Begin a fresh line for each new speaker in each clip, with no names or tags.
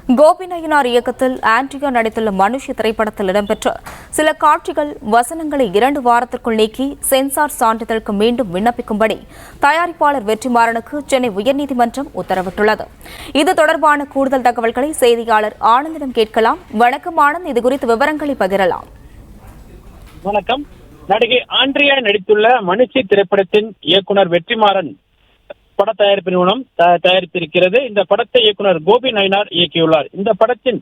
கோபி நயினார் இயக்கத்தில் ஆண்ட்ரியா நடித்துள்ள மனுஷி திரைப்படத்தில் இடம்பெற்ற சில காட்சிகள், வசனங்களை 2 வாரத்திற்குள் நீக்கி சென்சார் சான்றிதழுக்கு மீண்டும் விண்ணப்பிக்கும்படி தயாரிப்பாளர் வெற்றிமாறனுக்கு சென்னை உயர்நீதிமன்றம் உத்தரவிட்டுள்ளது. இது தொடர்பான கூடுதல் தகவல்களை செய்தியாளர் ஆனந்திடம் கேட்கலாம். வணக்கம் ஆனந்த், இதுகுறித்து விவரங்களை பகிரலாம்.
வணக்கம். நடிகை ஆண்ட்ரியா நடித்துள்ள மனுஷி திரைப்படத்தின் இயக்குனர் வெற்றிமாறன் பட தயாரிப்பு நிறுவனம் தயாரித்திருக்கிறது. இந்த படத்தை இயக்குனர் கோபி நயினார் இயக்கியுள்ளார். இந்த படத்தின்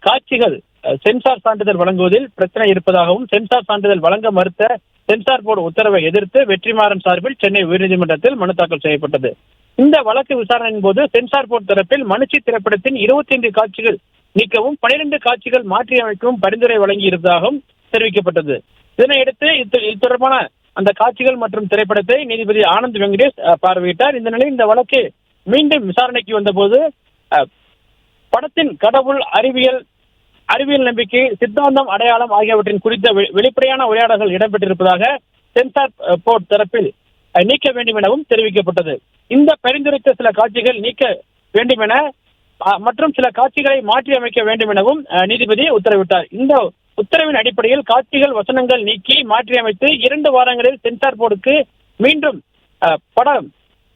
காட்சிகள் சென்சார் சான்றிதழ் வழங்குவதில் பிரச்சனை இருப்பதாகவும், சென்சார் சான்றிதழ் வழங்க மறுத்த சென்சார் போர்டு உத்தரவை எதிர்த்து வெற்றிமாறன் சார்பில் சென்னை உயர்நீதிமன்றத்தில் மனு தாக்கல் செய்யப்பட்டது. இந்த வழக்கு விசாரணையின் போது சென்சார் போர்டு தரப்பில் மனுஷி திரைப்படத்தின் 25 காட்சிகள் நீக்கவும் 12 காட்சிகள் மாற்றி அமைக்கவும் பரிந்துரை வழங்கி இருப்பதாகவும் தெரிவிக்கப்பட்டது. இதனையடுத்து இது தொடர்பான அந்த காட்சிகள் மற்றும் திரைப்படத்தை நீதிபதி ஆனந்த் வெங்கடேஷ் பார்வையிட்டார். இந்த நிலையில் இந்த வழக்கு மீண்டும் விசாரணைக்கு வந்தபோது படத்தின் கடவுள், அறிவியல் நம்பிக்கை, சித்தாந்தம், அடையாளம் ஆகியவற்றின் குறித்த வெளிப்படையான உரையாடல்கள் இடம்பெற்றிருப்பதாக சென்சார் போர்டு தரப்பில் நீக்க வேண்டும் எனவும் தெரிவிக்கப்பட்டது. இந்த பரிந்துரைத்த சில காட்சிகள் நீக்க வேண்டும் என மற்றும் சில காட்சிகளை மாற்றி அமைக்க வேண்டும் எனவும் நீதிபதி உத்தரவிட்டார். இந்த உத்தரவின் அடிப்படையில் காட்சிகள், வசனங்கள் நீக்கி மாற்றி அமைத்து 2 வாரங்களில் சென்சார் போர்டுக்கு மீண்டும் படம்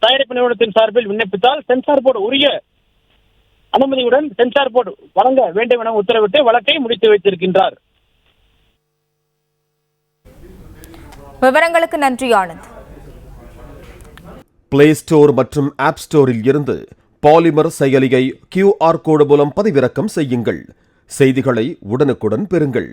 தயாரிப்பு நிறுவனத்தின் சார்பில் விண்ணப்பித்தால் சென்சார் போர்டு உரிய அனுமதியுடன் சென்சார் போர்டு வழங்க வேண்டும் என உத்தரவிட்டு வழக்கை முடித்து வைத்திருக்கின்றார்.
விவரங்களுக்கு நன்றி ஆனந்த்.
பிளே ஸ்டோர் மற்றும் ஆப் ஸ்டோரில் இருந்து பாலிமர் செயலியை QR கோடு மூலம் பதிவிறக்கம் செய்யுங்கள். செய்திகளை உடனுக்குடன் பெறுங்கள்.